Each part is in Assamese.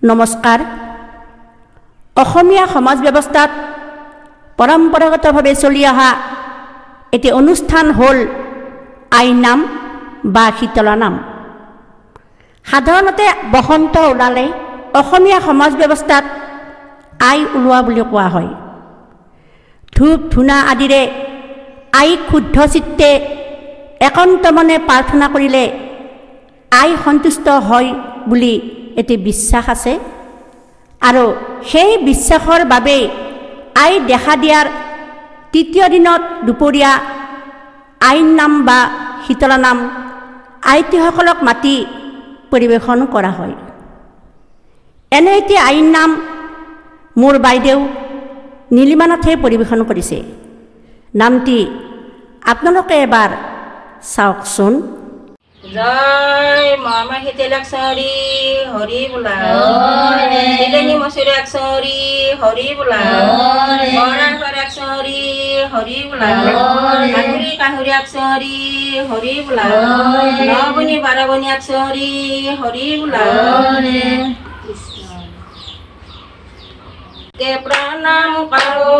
নমস্কাৰ। অসমীয়া সমাজ ব্যৱস্থাত পৰম্পৰাগতভাৱে চলি অহা এটি অনুষ্ঠান হ'ল আইনাম বা শীতলা নাম। সাধাৰণতে বসন্ত ওলালে অসমীয়া সমাজ ব্যৱস্থাত আই ওলোৱা বুলি কোৱা হয়। ধূপ ধূনা আদিৰে আইক শুদ্ধ চিত্তে একান্ত মনে প্ৰাৰ্থনা কৰিলে আই সন্তুষ্ট হয় বুলি এটি বিশ্বাস আছে আৰু সেই বিশ্বাসৰ বাবে আই দেখা দিয়াৰ তৃতীয় দিনত দুপৰীয়া আইন নাম বা শীতলা নাম আইতীসকলক মাতি পৰিৱেশন কৰা হয়। এনে এটি আইন নাম মোৰ বাইদেউ নীলিমা নাথে পৰিৱেশন কৰিছে। নামটি আপোনালোকে এবাৰ চাওকচোন। জয় মহামা শীতলাক্ষৰী হৰি বোলা, দিলেনি মচুৰাক্ষৰী হৰি বোলা, বৰাক্ষৰী হৰি বোলা, কাহুৰি কাহুৰিয়াক্ষৰী হৰি বোলা, নবনি বাৰবনিয়াক্ষৰী হৰি বোলা। কে প্ৰণাম কৰো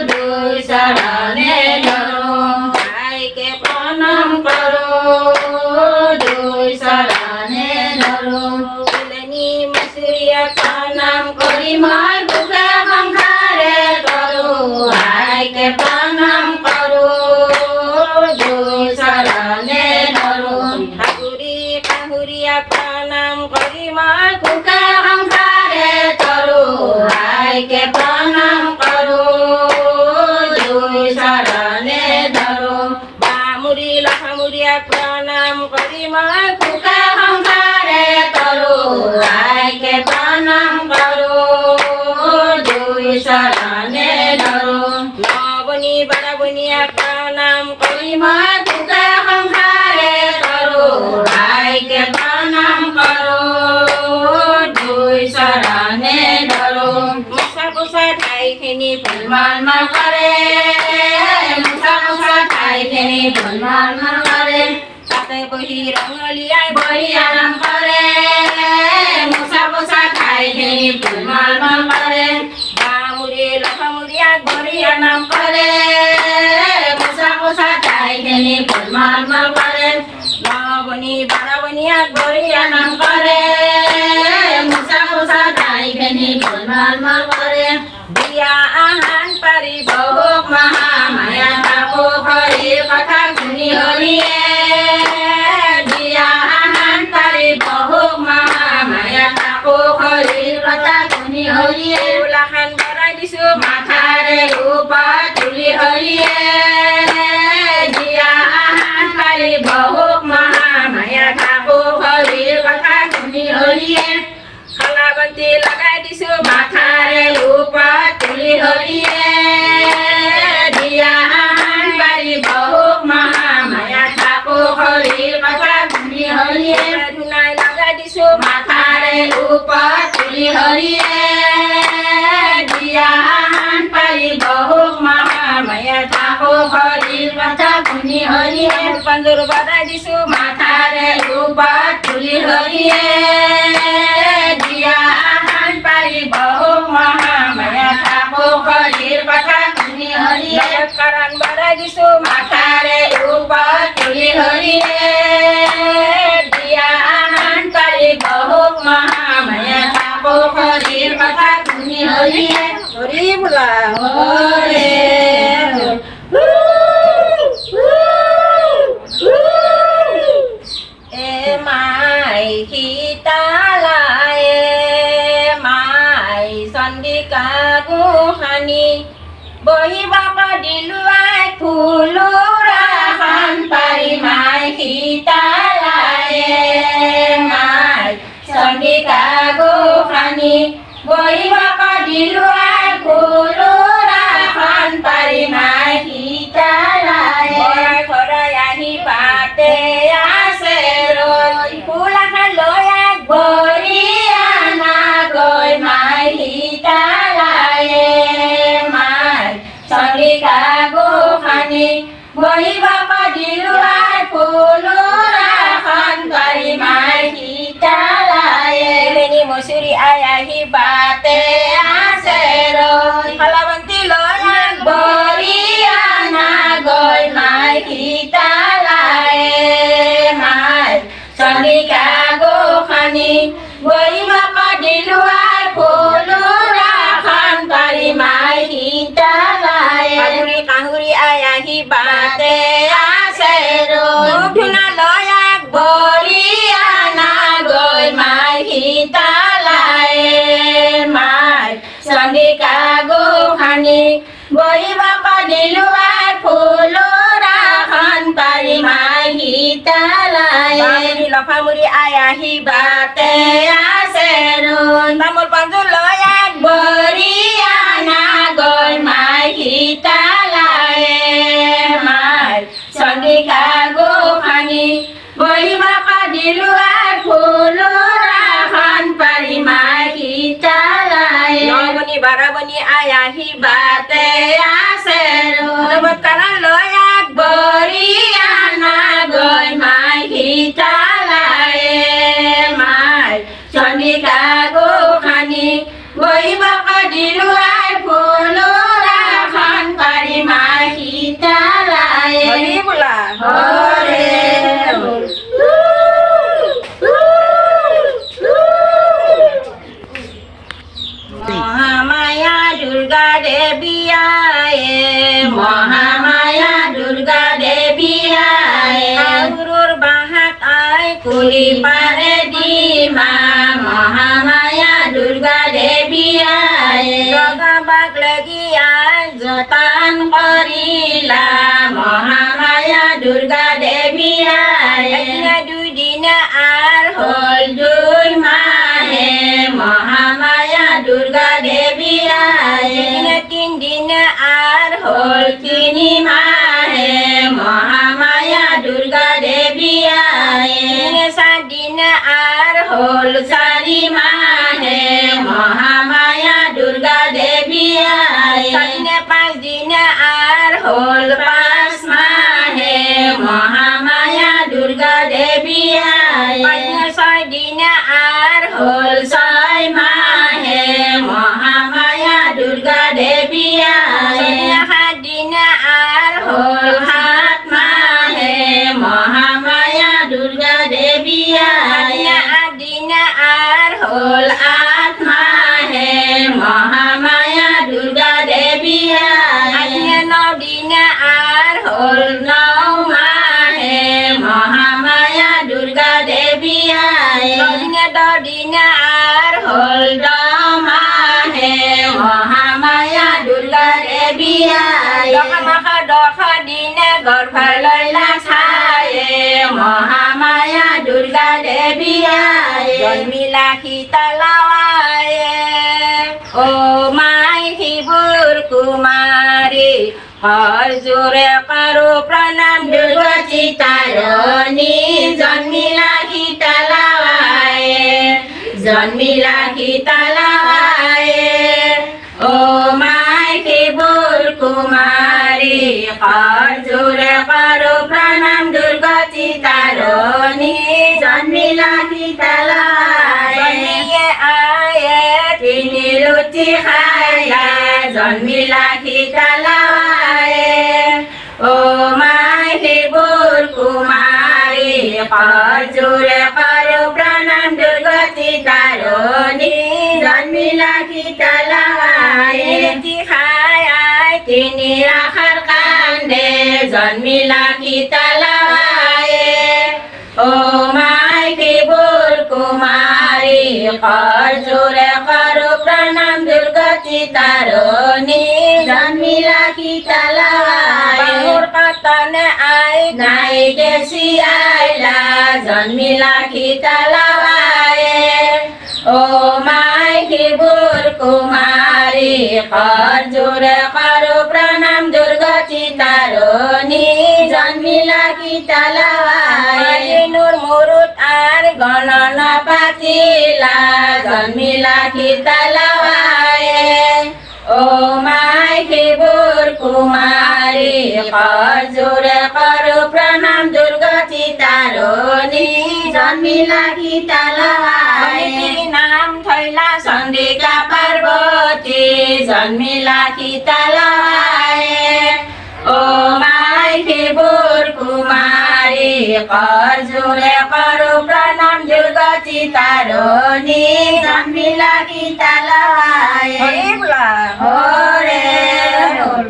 দুই চৰণে ধৰো, আইকে প্ৰণাম কৰো দুই চৰণে ধৰো, দিলেনি মচুৰিয়াক প্ৰণাম কৰি মই দুখে সংসাৰে তৰো, আইকে প্ৰণাম কৰো দুই চৰণে ধৰো, কাহুৰি কাহুৰিয়াক প্ৰণাম কৰি মই দুখে সংসাৰে তৰো, আইকে প্ৰণাম কৰো দুই চৰণে ধৰো, বামুৰি লখামুৰিয়াক প্ৰণাম কৰি মই সুখে সংসাৰে তৰো, আইকে প্ৰণাম কৰো দুই চৰণে ধৰো, নবনি বাৰবনিয়াক প্ৰণাম কৰি মই সুখে সংসাৰে তৰো, আইকে প্ৰণাম কৰো দুই চৰণে ধৰো, মোচা কোচা ঠাইখিনি ফুল মাল মাল কৰে, মোচা কোচা ঠাইখিনি ফুল মাল মাল কৰে, তাতে বহি ৰঙলিয়াই বঢ়িয়া নাম কৰে, মোচা কোচা ঠাইখিনি ফুল মাল মাল কৰে, বামুৰি লখামুৰিয়াক বঢ়িয়া নাম কৰে, মোচা কোচা ঠাইখিনি ফুল মাল মাল কৰে, নবনি বাৰবনিয়াক বঢ়িয়া নাম কৰে, মোচা কোচা ঠাইখিনি ফুল মাল মাল কৰে, বিয়া আহান পাৰি বহুক মহামায়া কাকো হৰিৰ কথা শুনি হৰিয়ে, বিয়া আহান পাৰি বহুক মহামায়া কাকো হৰিৰ কথা শুনি হৰিয়ে, গোলাখান বৰাই দিছো মাথাৰে ওপৰত তুলি হৰিয়ে, বিয়া আহান পাৰি বহুক মহামায়া কাকো হৰিৰ কথা শুনি হৰিয়ে, খালাবন্তি লগাই দিছো মাথাৰে ওপৰত তুলি হৰিয়ে, বিয়া আহান পাৰি বহুক মহামায়া কাকো হৰিৰ কথা শুনি হৰিয়ে, ধুনাই লগাই দিছো মাথাৰে ওপৰত তুলি হৰিয়ে, বিয়া আহান পাৰি বহুক মহামায়া কাকো হৰিৰ কথা শুনি হৰিয়ে, পাঞ্জৰ বজাই দিছো মাথাৰে ওপৰত তুলি হৰিয়ে, বিয়া আহান পাৰি বহুক মহামায়া কাকো হৰিৰ কথা শুনি হৰিয়ে, কাৰণ বজাই দিছো মাথাৰে ওপৰত তুলি হৰিয়ে, বিয়া আহান পাৰি বহুক মহামায়া কাকো হৰিৰ কথা শুনি হৰিয়ে, হৰি বোলা হৰে। এ মাই শীতলাই মাই চন্দিকা গোসানী, বহিবাক দিলো আই ফুলুৰাখন পাৰি মাই শীতলাই মাই চন্দিকা গোসানী, বহিবাক দিলো আই ফুলুৰাখন পাৰি মাই শীতলাই, ঘৰাই আহি পাতে আছে ৰৈ, ফুলাখন লৈ আগ বঢ়িয়া না গৈ মাই শীতলাই মাই চন্দিকা গোসানী, বহিবাক দিলো আই ফুলুৰাখন পাৰি মাই Shitlai, mosuri ayahi bate asero halawanti loyak boriana goy mai kita lae mai Sandika go khani goy maka di luar kulurakan parimai kita lae kahuri ayahi bate asero duna loyak boriana goy mai kita lae mai Sandika go khani goy maka di luar kulurakan parimai kita lae Pamuri ayahi bate aserun tamul panjul loyak boriana goy mai kita lae mai Sandika go khani goy maka di luar kulurakan parimai kita lae Nongoni barabani ayahi bate aserun dapat kanan loyak boriana goy mai kita Sandika go khani goy maka di luar kulurakan parimai kita lae Hore pula Hore Mahamaya Durga Devi aaye Mahamaya Durga Devi aaye Gurur bahat aaye kuli pare dima Mahamaya Durga Devi aaye Joga bak lagi aaye jotan korila Mahamaya Durga Devi aaye Ekna dudina ar hol duy mahe Mahamaya Durga Devi aaye Ekna tindina ar hol kini mahe Mahamaya Durga Devi aaye Ekna sadina ar hol sari mahe Mahamaya Durga Devi aaye Ekna pasdina ar hol pas mahe Mahamaya Durga Devi aaye Ekna sadina ar hol sai mahe Mahamaya Durga Devi aaye Ekna hadina ar hol hat mahe Mahamaya Durga Devi aaye adina ar hol at mahe Mahamaya Durga Devi aaye nodina ar hol nau mahe Mahamaya Durga Devi aaye nodina dodina ar hol do mahe Mahamaya Durga Devi aaye doka maka doka dina gorfa loila saye Mahamaya Durga Devi aaye Janmila kita lawaye Oh mai hibur kumari Hajure karu pranam Durga Citaroni Janmila kita lawaye Janmila kita lawaye Oh mai hibur kumari Hajure karu pranam Durga Citaroni Janmila kita lawaye aaye tini luci khaya Janmila kita lawaye Oh mai hibur kumari Hajure karu pranam Durga Citaroni Janmila kita lawaye luci khaya tini akhar kande Janmila kita lawaye Oh mai hibur kumari Hajure karu pranam Durga Citaroni Janmila kita lawaye Bangur katane ai nai desi aila Janmila kita lawaye Oh mai hibur kumari Hajure karu pranam Durga Citaroni Janmila kita lawaye Nur murut ar gonona patila Janmila kita lawaye Oh mai hibur kumari Hajure karu pranam Durga Citaroni Janmila kita lawaye Nam জন্মিলা শীতলায়ে ও মাইকীবোৰ কুমাৰী কৰ জোৰে কৰো প্ৰণাম দুৰ্গতি তাৰণী জন্মিলা শীতলায়ে হৰে হৰ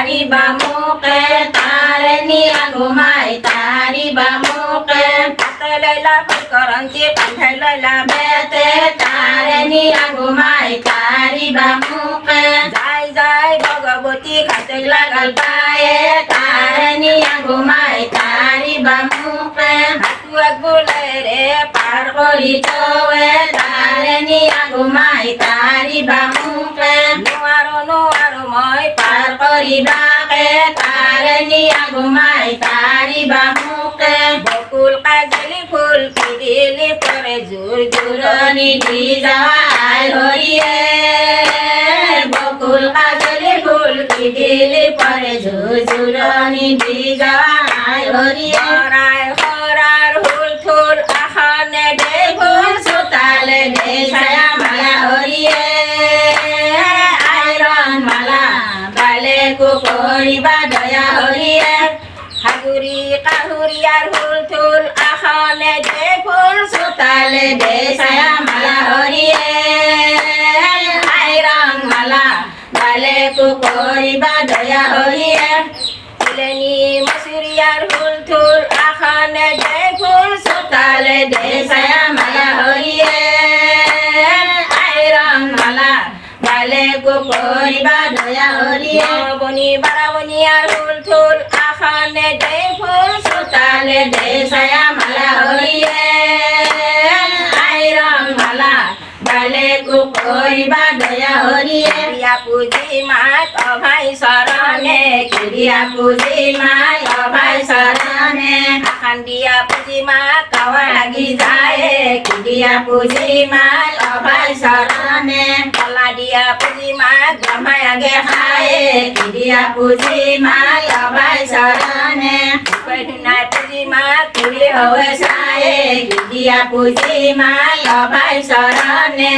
तारी बामुके तारनी अगुमाई तारी बामुके पते लैला करंती कंठे लैला बेते तारनी अगुमाई तारी बामुके जाय जाय भगवती खाते लागल पाए तारनी अगुमाई तारी बामुके हातु अगुले रे पार करी जोवे तारनी अगुमाई तारी बामुके नुआरो नुआरो মই পাৰ কৰিবাকে তাৰণী আগুমাই তাৰি বামুকে বকুল কাজলি ফুল পিৰিলি পৰে জোৰ জোৰণি দি যাই হৰিয়ে বকুল কাজলি ফুল পিৰিলি পৰে জোৰ জোৰণি দি যাই হৰিয়ে হৰাই হৰাৰ হুল থুল আখনে দে ফুল চোতালে দে ছায়া মায়া হৰিয়ে কৰিবা দয়া হৰিয়ে হাগুৰি কাহুৰিয়াৰ ফুল থুল আখনে দে ফুল চোতালে দে ছায়া মালা হৰিয়ে আইৰণ মালা গালে কৰিবা দয়া হৰিয়ে ফুলনি মচুৰিয়াৰ ফুল থুল আখনে দে ফুল চোতালে দে ছায়া মালা হৰিয়ে আইৰণ মালা গালে কৰিবা দয়া হৰিয়ে বনি বাৰাবনিয়াৰ ফুল থুল আখনে দে ফুল চোতালে দে ছায়া মালা হৰিয়ে আইৰণ মালা গালে কৰিবা দয়া হৰিয়ে ক্ৰিয়া পুজি মাত অভাই চৰণে ক্ৰিয়া পুজি মাত অভাই চৰণে আখান দিয়া পুজি মাত কাৱা লাগি যায় ক্ৰিয়া পুজি মাত অভাই চৰণে কলা দিয়া পুজি মাত ব্ৰহ্মাই আগে খায় ক্ৰিয়া পুজি মাত অভাই চৰণে ধুনাই পুজি মাত তুলি হৈ চায় ক্ৰিয়া পুজি মাত অভাই চৰণে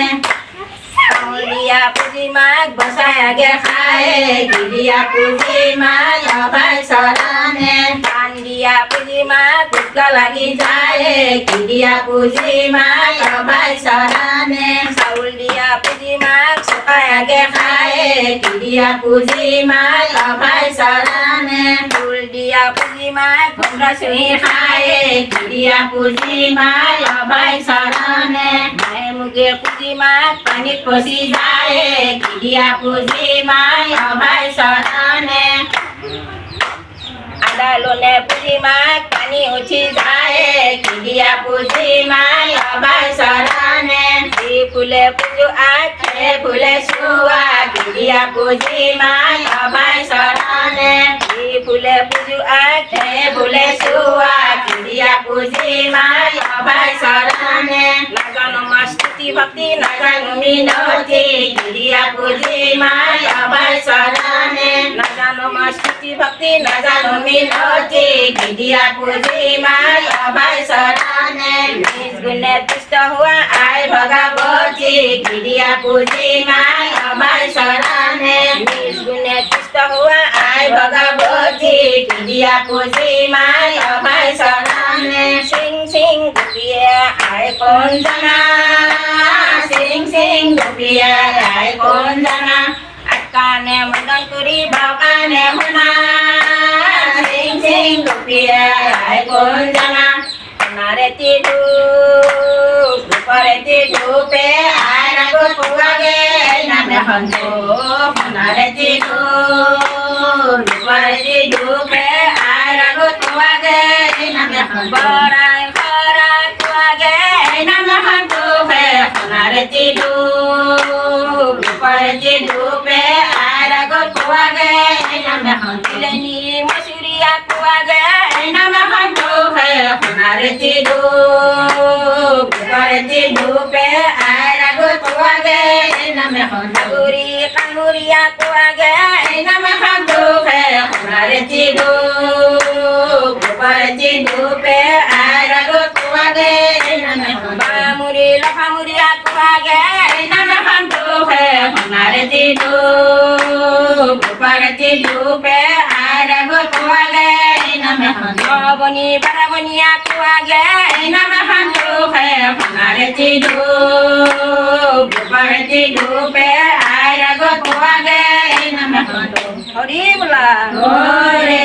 দিয়া পুজি মাক বচাই আগে খায় গিৰিয়া পুজি মাক অভাই চৰণে পান দিয়া পুজি মাক ভোক লাগি যায় গিৰিয়া পুজি মাক অভাই চৰণে চাউল দিয়া পুজি মাক চকাই আগে খায় গিৰিয়া পুজি মাক অভাই চৰণে ফুল দিয়া পুজি মাক ভোগা চুহি খায় গিৰিয়া পুজি মাক অভাই চৰণে মায়ে মুগে পুজি মাক পানীত পচি যায় গিৰিয়া পুজি মাক অভাই চৰণে আদালনে পুজি মাক পানী উঠি যায় গিৰিয়া পুজি মাক অভাই চৰণে যি ফুলে পুজো আখে ফুলে চুৱা গিৰিয়া পুজি মাক অভাই চৰণে যি ফুলে পুজো আখে ফুলে চুৱা গিৰিয়া পুজি মাক অভাই চৰণে নাজানো মস্তুতি ভক্তি নাজানো মিনতি গিৰিয়া পুজি মাক অভাই চৰণে নাজানো মস্তুতি ভক্তি নাজানো মিনতি গিৰিয়া পুজি মাক অভাই চৰণে নিজ গুণে তুষ্ট হোৱা আই ভগৱতী গিৰিয়া পুজি মাক অভাই চৰণে নিজ গুণে তুষ্ট হোৱা আই ভগৱতী গিৰিয়া পুজি মাক অভাই চৰণে সিং সিং গোপীয়ে আই কোন জানা সিং সিং গোপীয়ে আই কোন জানা আকানে মদন কৰি বাকানে শুনা সিং সিং গোপীয়ে আই কোন জানা নাৰেতি ধূপ ৰূপৰেতি ধূপে আই ৰাগত পোৱাগে নামে সন্তোষ নাৰেতি ধূপ ৰূপৰেতি ধূপে আই ৰাগত পোৱাগে নামে বৰাই খৰাই পোৱাগে নামে সন্তোষে নাৰেতি ধূপ ৰূপৰেতি ধূপে আই ৰাগত পোৱাগে নামে সন্তিলনি মচুৰিয়া পোৱাগে নামে সন্তোষে নাৰেতি ধূপ ৰূপৰেতি ধূপে আই ৰাগত পোৱাগে নামে সন্তগুৰি কানুৰীয়া পোৱাগে নামে সন্তোষে নাৰেতি ধূপ ৰূপৰেতি ধূপে আই age name bamuri lapamuri aku age name hantu he honare tidu bupare tidu pe ada gotu age name hantu boni baraboni aku age name hantu he honare tidu bupare tidu pe ada gotu age name hantu hori bola hore